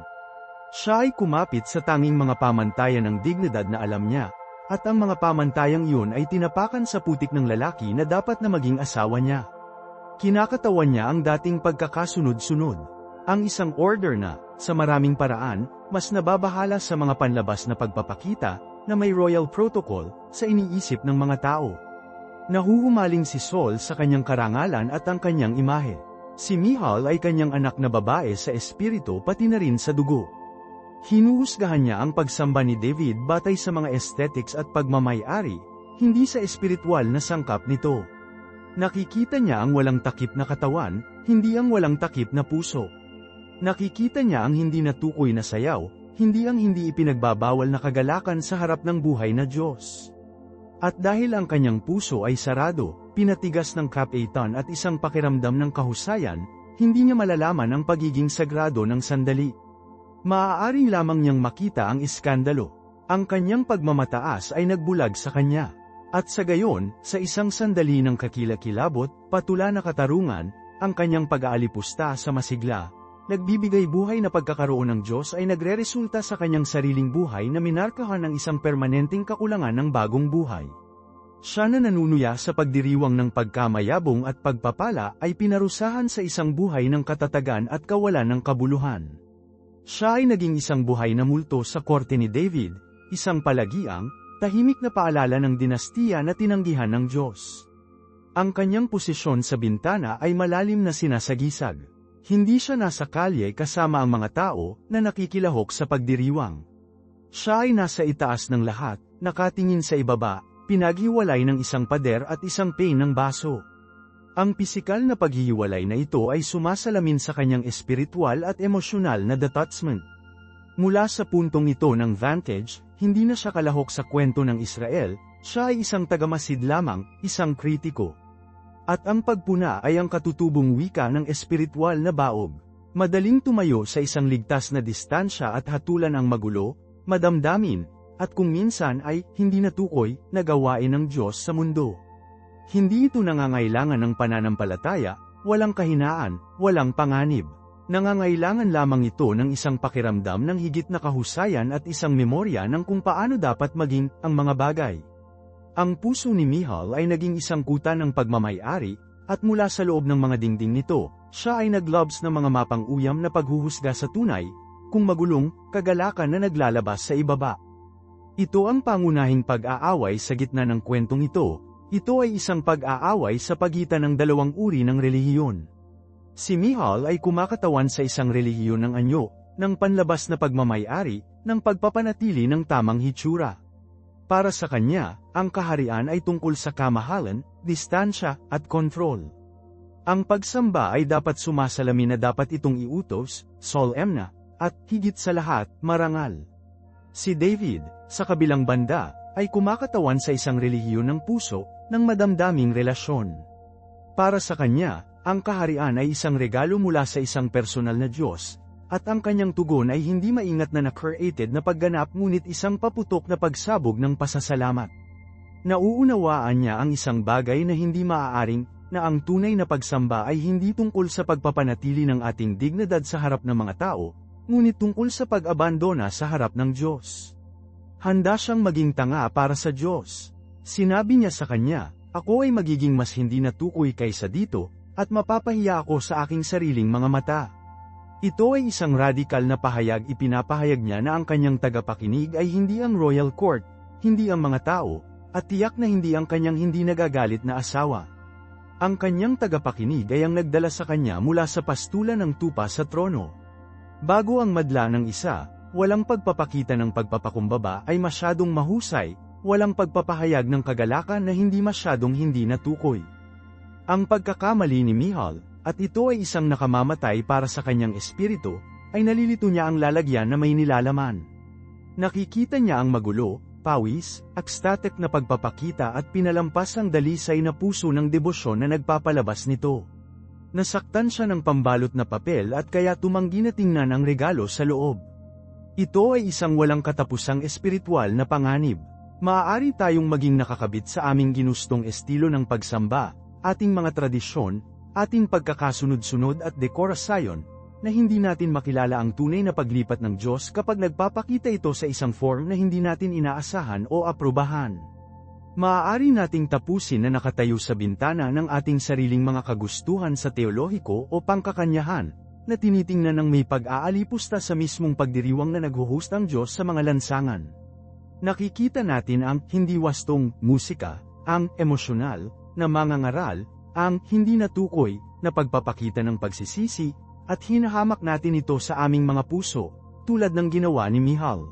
Siya ay kumapit sa tanging mga pamantayan ng dignidad na alam niya, at ang mga pamantayang iyon ay tinapakan sa putik ng lalaki na dapat na maging asawa niya. Kinakatawan niya ang dating pagkakasunod-sunod. Ang isang order na, sa maraming paraan, mas nababahala sa mga panlabas na pagpapakita, na may royal protocol, sa iniisip ng mga tao. Nahuhumaling si Saul sa kanyang karangalan at ang kanyang imahe. Si Michal ay kanyang anak na babae sa espiritu pati na rin sa dugo. Hinuhusgahan niya ang pagsamba ni David batay sa mga aesthetics at pagmamay-ari, hindi sa espiritual na sangkap nito. Nakikita niya ang walang takip na katawan, hindi ang walang takip na puso. Nakikita niya ang hindi natukoy na sayaw, hindi ang hindi ipinagbabawal na kagalakan sa harap ng buhay na Diyos. At dahil ang kanyang puso ay sarado, pinatigas ng kapeitan at isang pakiramdam ng kahusayan, hindi niya malalaman ang pagiging sagrado ng sandali. Maaari lamang niyang makita ang iskandalo. Ang kanyang pagmamataas ay nagbulag sa kanya. At sa gayon, sa isang sandali ng kakilakilabot, patula na katarungan, ang kanyang pag-aalipusta sa masigla, nagbibigay buhay na pagkakaroon ng Diyos ay nagreresulta sa kanyang sariling buhay na minarkahan ng isang permanenteng kakulangan ng bagong buhay. Siya na nanunuya sa pagdiriwang ng pagkamayabong at pagpapala ay pinarusahan sa isang buhay ng katatagan at kawalan ng kabuluhan. Siya ay naging isang buhay na multo sa korte ni David, isang palagiang, tahimik na paalala ng dinastiya na tinanggihan ng Diyos. Ang kanyang posisyon sa bintana ay malalim na sinasagisag. Hindi siya nasa kalye kasama ang mga tao na nakikilahok sa pagdiriwang. Siya ay nasa itaas ng lahat, nakatingin sa ibaba, pinaghiwalay ng isang pader at isang pane ng baso. Ang pisikal na paghihiwalay na ito ay sumasalamin sa kanyang espiritual at emosyonal na detachment. Mula sa puntong ito ng vantage, hindi na siya kalahok sa kwento ng Israel, siya ay isang tagamasid lamang, isang kritiko. At ang pagpuna ay ang katutubong wika ng espiritual na baog. Madaling tumayo sa isang ligtas na distansya at hatulan ang magulo, madamdamin, at kung minsan ay hindi natukoy na gawain ng Diyos sa mundo. Hindi ito nangangailangan ng pananampalataya, walang kahinaan, walang panganib. Nangangailangan lamang ito ng isang pakiramdam ng higit na kahusayan at isang memorya ng kung paano dapat maging ang mga bagay. Ang puso ni Michal ay naging isang kuta ng pagmamay-ari, at mula sa loob ng mga dingding nito, siya ay naglobs ng mga mapang-uyam na paghuhusga sa tunay, kung magulong, kagalakan na naglalabas sa ibaba. Ito ang pangunahing pag-aaway sa gitna ng kwentong ito, ito ay isang pag-aaway sa pagitan ng dalawang uri ng relihiyon. Si Michal ay kumakatawan sa isang relihiyon ng anyo, ng panlabas na pagmamay-ari, ng pagpapanatili ng tamang hitsura. Para sa kanya, ang kaharian ay tungkol sa kamahalan, distansya, at kontrol. Ang pagsamba ay dapat sumasalamin na dapat itong iutos, solemna, at higit sa lahat, marangal. Si David, sa kabilang banda, ay kumakatawan sa isang relihiyon ng puso, ng madamdaming relasyon. Para sa kanya, Ang kaharian ay isang regalo mula sa isang personal na Diyos, at ang kanyang tugon ay hindi maingat na na-created na pagganap ngunit isang paputok na pagsabog ng pasasalamat. Nauunawaan niya ang isang bagay na hindi maaaring, na ang tunay na pagsamba ay hindi tungkol sa pagpapanatili ng ating dignidad sa harap ng mga tao, ngunit tungkol sa pag-abandona sa harap ng Diyos. Handa siyang maging tanga para sa Diyos. Sinabi niya sa kanya, "Ako ay magiging mas hindi natukoy kaysa dito, at mapapahiya ako sa aking sariling mga mata." Ito ay isang radikal na pahayag. Ipinapahayag niya na ang kanyang tagapakinig ay hindi ang royal court, hindi ang mga tao, at tiyak na hindi ang kanyang hindi nagagalit na asawa. Ang kanyang tagapakinig ay ang nagdala sa kanya mula sa pastulan ng tupa sa trono. Bago ang madla ng isa, walang pagpapakita ng pagpapakumbaba ay masyadong mahusay, walang pagpapahayag ng kagalakan na hindi masyadong hindi natukoy. Ang pagkakamali ni Michal, at ito ay isang nakamamatay para sa kanyang espiritu, ay nalilito niya ang lalagyan na may nilalaman. Nakikita niya ang magulo, pawis, ecstatic na pagpapakita at pinalampas ang dalisay na puso ng debosyon na nagpapalabas nito. Nasaktan siya ng pambalot na papel at kaya tumanggi na tingnan ang regalo sa loob. Ito ay isang walang katapusang espiritual na panganib. Maaari tayong maging nakakabit sa aming ginustong estilo ng pagsamba, ating mga tradisyon, ating pagkakasunod-sunod at dekorasyon, na hindi natin makilala ang tunay na paglipat ng Diyos kapag nagpapakita ito sa isang form na hindi natin inaasahan o aprubahan. Maaari nating tapusin na nakatayo sa bintana ng ating sariling mga kagustuhan sa teolohiko o pangkakanyahan, na tinitingnan ng may pag-aalipusta sa mismong pagdiriwang na naghuhost ang Diyos sa mga lansangan. Nakikita natin ang hindi wastong musika, ang emosyonal na mangangaral, ang hindi natukoy na pagpapakita ng pagsisisi, at hinahamak natin ito sa aming mga puso, tulad ng ginawa ni Michal.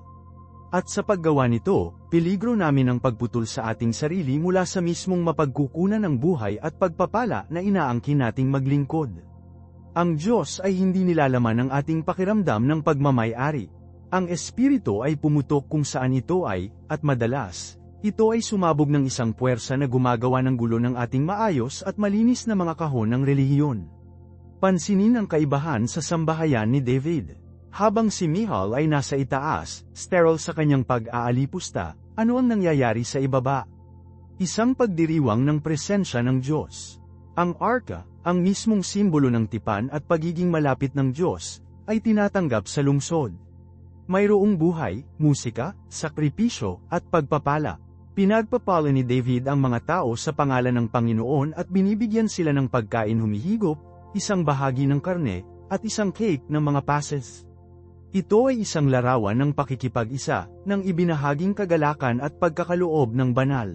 At sa paggawa nito, peligro namin ang pagputol sa ating sarili mula sa mismong mapagkukunan ng buhay at pagpapala na inaangkin nating maglingkod. Ang Diyos ay hindi nilalaman ang ating pakiramdam ng pagmamay-ari. Ang Espiritu ay pumutok kung saan ito ay, at madalas, ito ay sumabog ng isang puwersa na gumagawa ng gulo ng ating maayos at malinis na mga kahon ng relihiyon. Pansinin ang kaibahan sa sambahayan ni David. Habang si Michal ay nasa itaas, sterile sa kanyang pag-aalipusta, ano ang nangyayari sa ibaba? Isang pagdiriwang ng presensya ng Diyos. Ang arka, ang mismong simbolo ng tipan at pagiging malapit ng Diyos, ay tinatanggap sa lungsod. Mayroong buhay, musika, sakripisyo, at pagpapala. Pinagpapala ni David ang mga tao sa pangalan ng Panginoon at binibigyan sila ng pagkain humihigop, isang bahagi ng karne, at isang cake ng mga passes. Ito ay isang larawan ng pakikipag-isa, ng ibinahaging kagalakan at pagkakaloob ng banal.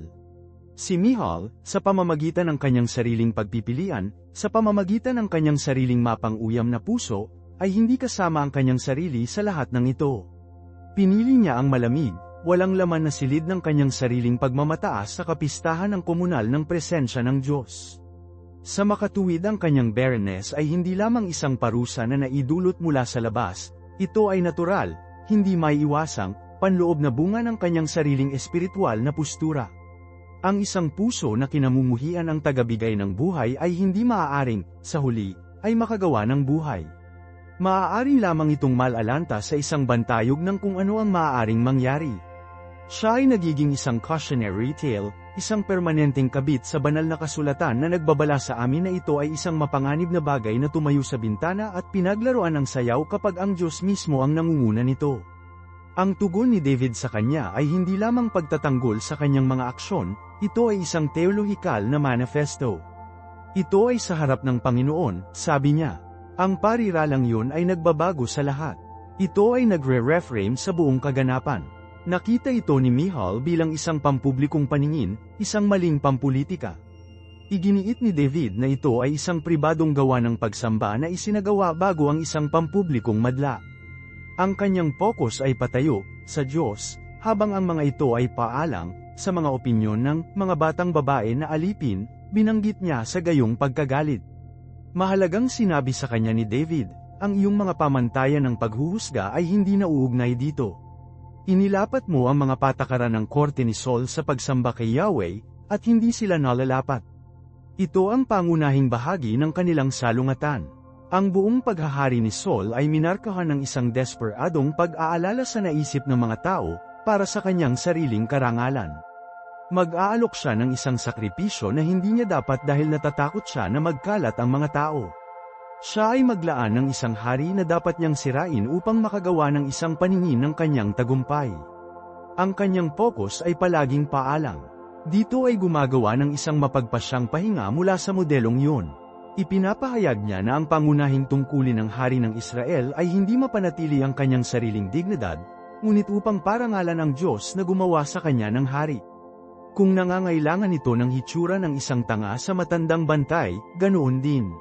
Si Michal, sa pamamagitan ng kanyang sariling pagpipilian, sa pamamagitan ng kanyang sariling mapang-uyam na puso, ay hindi kasama ang kanyang sarili sa lahat ng ito. Pinili niya ang malamig, walang laman na silid ng kanyang sariling pagmamataas sa kapistahan ng komunal ng presensya ng Diyos. Sa makatuwid ang kanyang barrenness ay hindi lamang isang parusa na naidulot mula sa labas, ito ay natural, hindi maiiwasang, panloob na bunga ng kanyang sariling espiritual na postura. Ang isang puso na kinamumuhian ang tagabigay ng buhay ay hindi maaaring, sa huli, ay makagawa ng buhay. Maaari lamang itong malalanta sa isang bantayog ng kung ano ang maaaring mangyari. Siya ay nagiging isang cautionary tale, isang permanenteng kabit sa banal na kasulatan na nagbabala sa amin na ito ay isang mapanganib na bagay na tumayo sa bintana at pinaglaruan ng sayaw kapag ang Diyos mismo ang nangunguna nito. Ang tugon ni David sa kanya ay hindi lamang pagtatanggol sa kanyang mga aksyon, ito ay isang teolohikal na manifesto. Ito ay sa harap ng Panginoon, sabi niya. Ang pariralang yun ay nagbabago sa lahat. Ito ay nagre-reframe sa buong kaganapan. Nakita ito ni Michal bilang isang pampublikong paningin, isang maling pampulitika. Iginiit ni David na ito ay isang pribadong gawa ng pagsamba na isinagawa bago ang isang pampublikong madla. Ang kanyang focus ay patayo, sa Diyos, habang ang mga ito ay paalang, sa mga opinyon ng mga batang babae na alipin, binanggit niya sa gayong pagkagalit. Mahalagang sinabi sa kanya ni David, ang iyong mga pamantayan ng paghuhusga ay hindi nauugnay dito. Inilapat mo ang mga patakaran ng korte ni Saul sa pagsamba kay Yahweh, at hindi sila nalalapat. Ito ang pangunahing bahagi ng kanilang salungatan. Ang buong paghahari ni Saul ay minarkahan ng isang desperadong pag-aalala sa naisip ng mga tao, para sa kanyang sariling karangalan. Mag-aalok siya ng isang sakripisyo na hindi niya dapat dahil natatakot siya na magkalat ang mga tao. Siya ay maglaan ng isang hari na dapat niyang sirain upang makagawa ng isang paningin ng kanyang tagumpay. Ang kanyang focus ay palaging paalang. Dito ay gumagawa ng isang mapagpasyang pahinga mula sa modelong yun. Ipinapahayag niya na ang pangunahing tungkulin ng hari ng Israel ay hindi mapanatili ang kanyang sariling dignidad, ngunit upang parangalan ang Diyos na gumawa sa kanya ng hari. Kung nangangailangan ito ng hitsura ng isang tanga sa matandang bantay, ganoon din.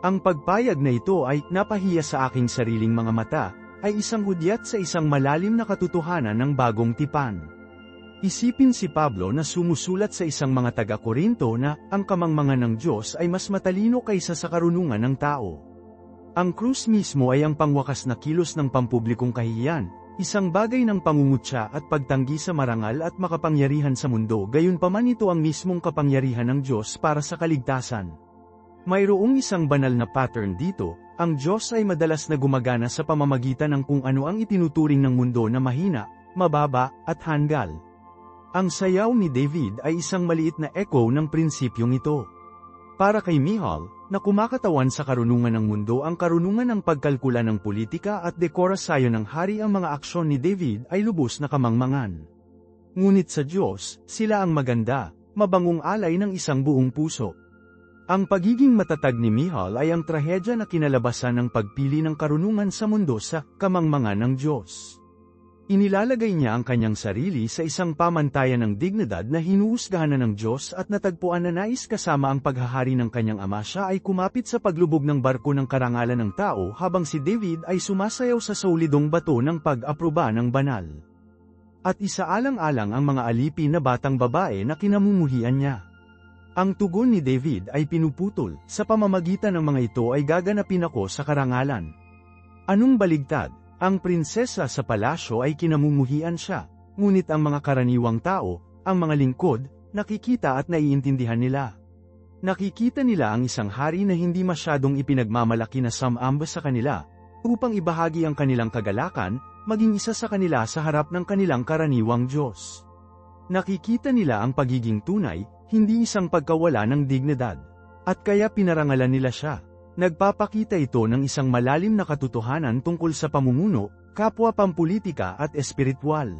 Ang pagpayag na ito ay napahiya sa aking sariling mga mata, ay isang hudyat sa isang malalim na katotohanan ng bagong tipan. Isipin si Pablo na sumusulat sa isang mga taga-Korinto na ang kamangmangan ng Diyos ay mas matalino kaysa sa karunungan ng tao. Ang krus mismo ay ang pangwakas na kilos ng pampublikong kahihiyan, isang bagay ng pangungutya at pagtanggi sa marangal at makapangyarihan sa mundo, gayunpaman ito ang mismong kapangyarihan ng Diyos para sa kaligtasan. Mayroong isang banal na pattern dito, ang Diyos ay madalas na gumagana sa pamamagitan ng kung ano ang itinuturing ng mundo na mahina, mababa, at hanggal. Ang sayaw ni David ay isang maliit na echo ng prinsipyong ito. Para kay Michal, na kumakatawan sa karunungan ng mundo ang karunungan ng pagkalkula ng politika at dekorasyon ng hari, ang mga aksyon ni David ay lubos na kamangmangan. Ngunit sa Diyos, sila ang maganda, mabangong alay ng isang buong puso. Ang pagiging matatag ni Michal ay ang trahedya na kinalabasan ng pagpili ng karunungan sa mundo sa kamangmangan ng Diyos. Inilalagay niya ang kanyang sarili sa isang pamantayan ng dignidad na hinuhusgahan na ng Diyos at natagpuan na nais kasama ang paghahari ng kanyang ama. Siya ay kumapit sa paglubog ng barko ng karangalan ng tao habang si David ay sumasayaw sa solidong bato ng pag-aproba ng banal. At isaalang-alang ang mga alipin na batang babae na kinamumuhian niya. Ang tugon ni David ay pinuputol, sa pamamagitan ng mga ito ay gaganapin ako sa karangalan. Anong baligtad? Ang prinsesa sa palasyo ay kinamumuhian siya, ngunit ang mga karaniwang tao, ang mga lingkod, nakikita at naiintindihan nila. Nakikita nila ang isang hari na hindi masyadong ipinagmamalaki na sumamba sa kanila, upang ibahagi ang kanilang kagalakan, maging isa sa kanila sa harap ng kanilang karaniwang Diyos. Nakikita nila ang pagiging tunay, hindi isang pagkawala ng dignidad. At kaya pinarangalan nila siya. Nagpapakita ito ng isang malalim na katotohanan tungkol sa pamumuno, kapwa pampulitika at espiritual.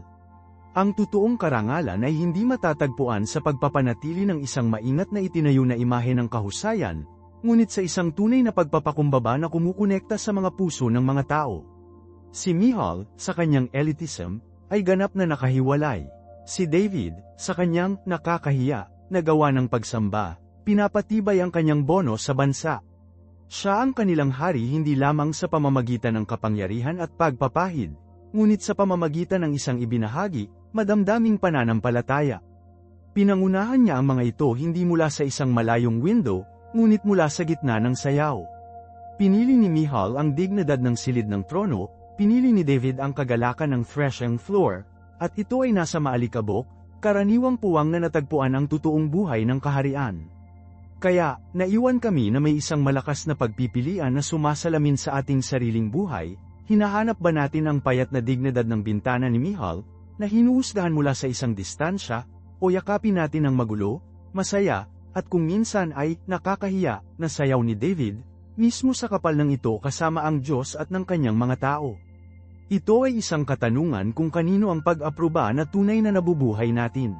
Ang totoong karangalan ay hindi matatagpuan sa pagpapanatili ng isang maingat na itinayo na imahe ng kahusayan, ngunit sa isang tunay na pagpapakumbaba na kumukonekta sa mga puso ng mga tao. Si Michal, sa kanyang elitism, ay ganap na nakahiwalay. Si David, sa kanyang nakakahiya, na gawa ng pagsamba, pinapatibay ang kanyang bono sa bansa. Siya ang kanilang hari hindi lamang sa pamamagitan ng kapangyarihan at pagpapahid, ngunit sa pamamagitan ng isang ibinahagi, madamdaming pananampalataya. Pinangunahan niya ang mga ito hindi mula sa isang malayong window, ngunit mula sa gitna ng sayaw. Pinili ni Michal ang dignidad ng silid ng trono, pinili ni David ang kagalakan ng threshing floor, at ito ay nasa maalikabok, karaniwang puwang na natagpuan ang totoong buhay ng kaharian. Kaya, naiwan kami na may isang malakas na pagpipilian na sumasalamin sa ating sariling buhay. Hinahanap ba natin ang payat na dignidad ng bintana ni Michal, na hinuhusgahan mula sa isang distansya, o yakapin natin ang magulo, masaya, at kung minsan ay nakakahiya na sayaw ni David, mismo sa kapal ng ito kasama ang Diyos at ng kanyang mga tao? Ito ay isang katanungan kung kanino ang pag-aproba na tunay na nabubuhay natin.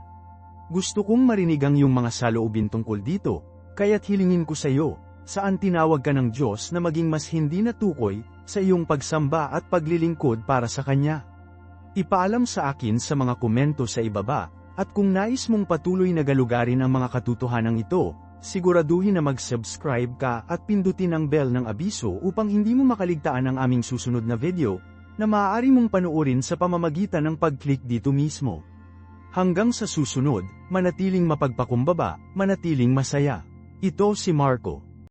Gusto kong marinig ang iyong mga saloobin tungkol dito. Kaya't hilingin ko sa iyo, saan tinawag ka ng Diyos na maging mas hindi natukoy, sa iyong pagsamba at paglilingkod para sa Kanya? Ipaalam sa akin sa mga komento sa ibaba, at kung nais mong patuloy na galugarin ang mga katotohanan ito, siguraduhin na mag-subscribe ka at pindutin ang bell ng abiso upang hindi mo makaligtaan ang aming susunod na video, na maaari mong panoorin sa pamamagitan ng pag-click dito mismo. Hanggang sa susunod, manatiling mapagpakumbaba, manatiling masaya. Ito si Marco.